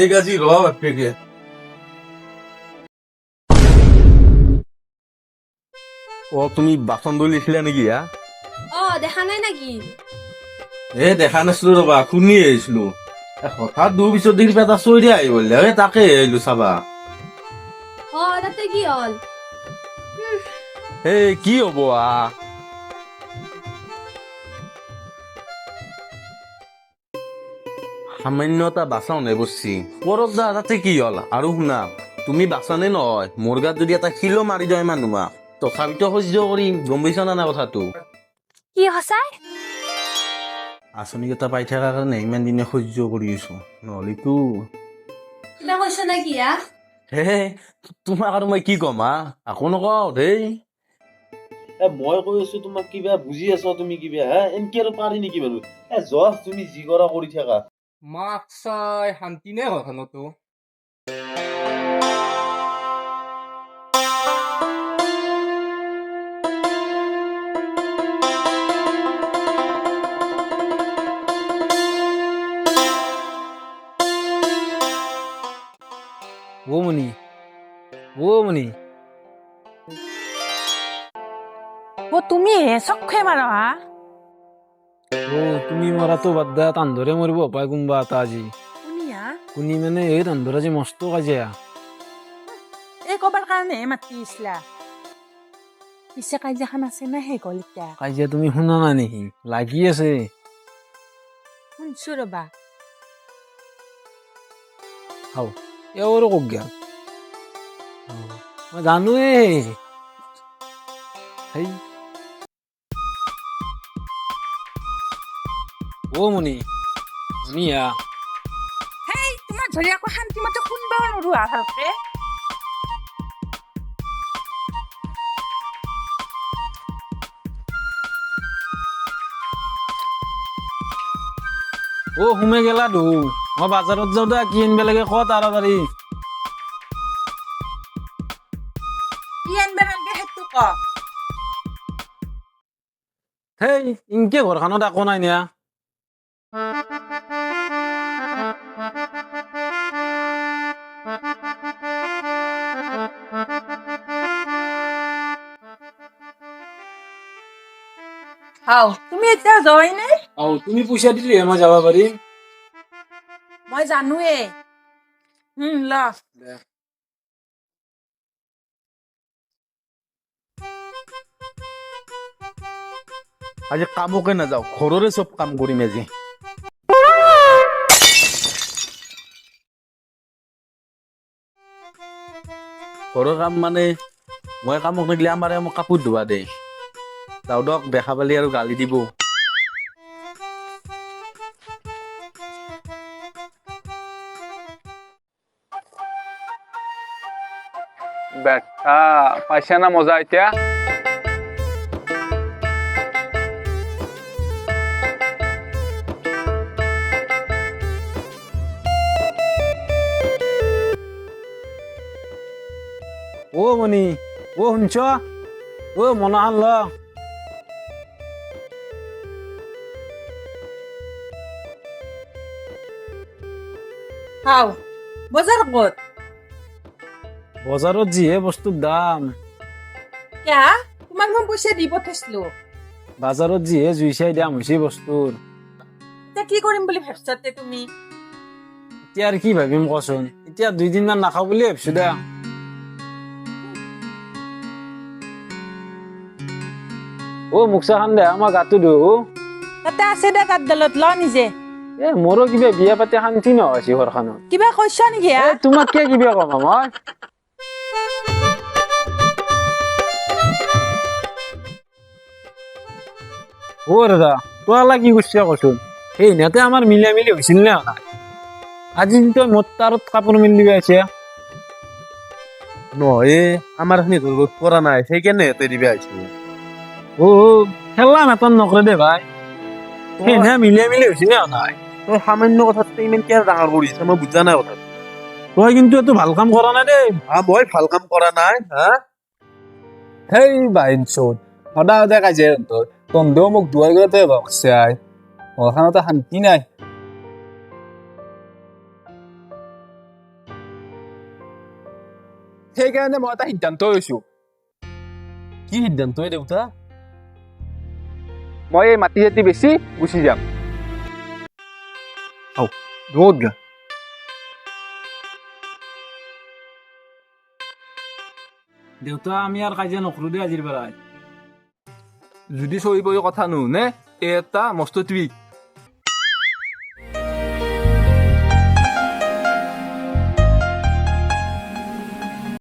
এই গাজি রব পেকে ও তুমি বাচন ধুলিছিলা নেকি হা দেখা নাই নাকি? দেখা নাছিলো ৰবা শুনি আহিছিলো হঠাৎ দুৰ পিছত দেখি এটা চৈৰি আহি গ'ল তাকে আহিলো চাবা তাতে কি হল? কি হব সামান্য এটা বাচাও নাই বসছি পরব দা তাতে কি হল আৰু শুনা তুমি বাচানে নহয় মোৰ গাত যদি এটা শিলো মাৰি যায় মানুহ তথাপিতো সহ্য কৰিম গম পাইছা না কথাটো কি সঁচাই? আঁচনি কেইটা পাই থকাৰ কাৰণে ইমান দিনে সহ্য কৰি আছো নহ'লেতো কিবা কৈছ নেকি হে তোমাক আৰু মই কি কম আকৌ নকওঁ দেই মই কৈ আছো তোমাক কিবা বুজি আছ তুমি কিবা এনকে আৰু পাৰি নেকি বাৰু যোৱা তুমি যি কৰা কৰি থাকা মাক চাই শান্তি নে ঘৰখনতো ও মনি তুমি চখে মাৰা তুমি মৰাটো বাদ দিয়া তান্ধৰে মৰিব পাই কোনবা এটা আজি শুনিয়া কোনি মানে এই তান্ধৰ আজি মস্ত কাজিয়া এই কবাৰ কাৰণে মাতিছিলা পিছে কাজিয়াখন আছে না হে গল এতিয়া কাজিয়া তুমি শুনা নাই নেকি লাগি আছে শুনছো ৰবা খাও এওঁৰো কক গেল মই জানোৱে হেই ও মনি তোমাৰ ধৰি আকৌ শান্তি মতে শুনবাও নোৱাৰো ভালকে সোমে গেলা মই বাজাৰত যাওঁ দে কি আনিব লাগে ক তাড়াতাড়ি কি আনবা নালগে সেইটো ক হেই ইনকে ঘৰখনত একো নাই নিয়া তুমি এতিয়া যোৱাই নাই তুমি পইচা দিলে মই যাব পাৰিম মই জানোৱে ল আজি কামকে নাযাওঁ ঘৰৰে চব কাম কৰিম আজি ঘৰৰ কাম মানে মই কামক নিদিলে আমাৰ মোক কাপোৰ ধোৱা দেই দাউদক দেখা পালি আৰু গালি দিব বেটা পাইছা না মজা এতিয়া মনি শুনছ মনাহান ল বজাৰ ক'ত বজাৰত যিহে বস্তুৰ দাম কিয়া তোমাক মই পইচা দি পঠাইছিলো বাজাৰত যিহে জুই চাই দাম হৈছে বস্তুৰ এতিয়া কি কৰিম বুলি ভাবছা তুমি এতিয়া আৰু কি ভাবিম কচোন এতিয়া 2 দিনমান নাখাওঁ বুলি ভাবিছো দে মুখা খান দে আমাৰ গাটো ধুও তাতে আছে দে তাত দালত ল নিজে মোৰো কিবা বিয়া পাতি শান্তি নহৈছে ঘৰখনত কিবা কৈছ নেকি তোমাক কিবা কম মই দাদা তোলা কি কৰিছে কচোন সেই ইহঁতে আমাৰ মিলা মিলি হৈছিল নে নাই আজি তই মোৰ তাৰত কাপোৰ মিলি দিবা আছে নহয় আমাৰ খিনি ঘৰত কৰা নাই সেইকাৰণে সিহঁতে দিবা আহিছো খেলা মেতন নকৰে দে ভাই সেইহে মিলাই মিলি হৈছে নে নাই তই সামান্য কথাটো ইমান কিয় ডাঙৰ কৰিছে মই বুজা নাই কথাটো তই কিন্তু এইটো ভাল কাম কৰা নাই দেই মই ভাল কাম কৰা নাই সেই বাইনচোন সদায় সদায় কাজিয়া তন্দেও মোক দুৱাই গতে ভাবছে ঘৰখনতে শান্তি নাই সেইকাৰণে মই এটা সিদ্ধান্ত লৈছো। কি সিদ্ধান্ত দেউতা? মই এই মাটি চাটি বেছি গুচি যাম। ৰ'দ গা দেউতা আমি আৰু কাজিয়া নকৰো দেই আজিৰ পৰাই। যদি চৰি পৰি কথা নুশুনে এটা মস্ত টুইক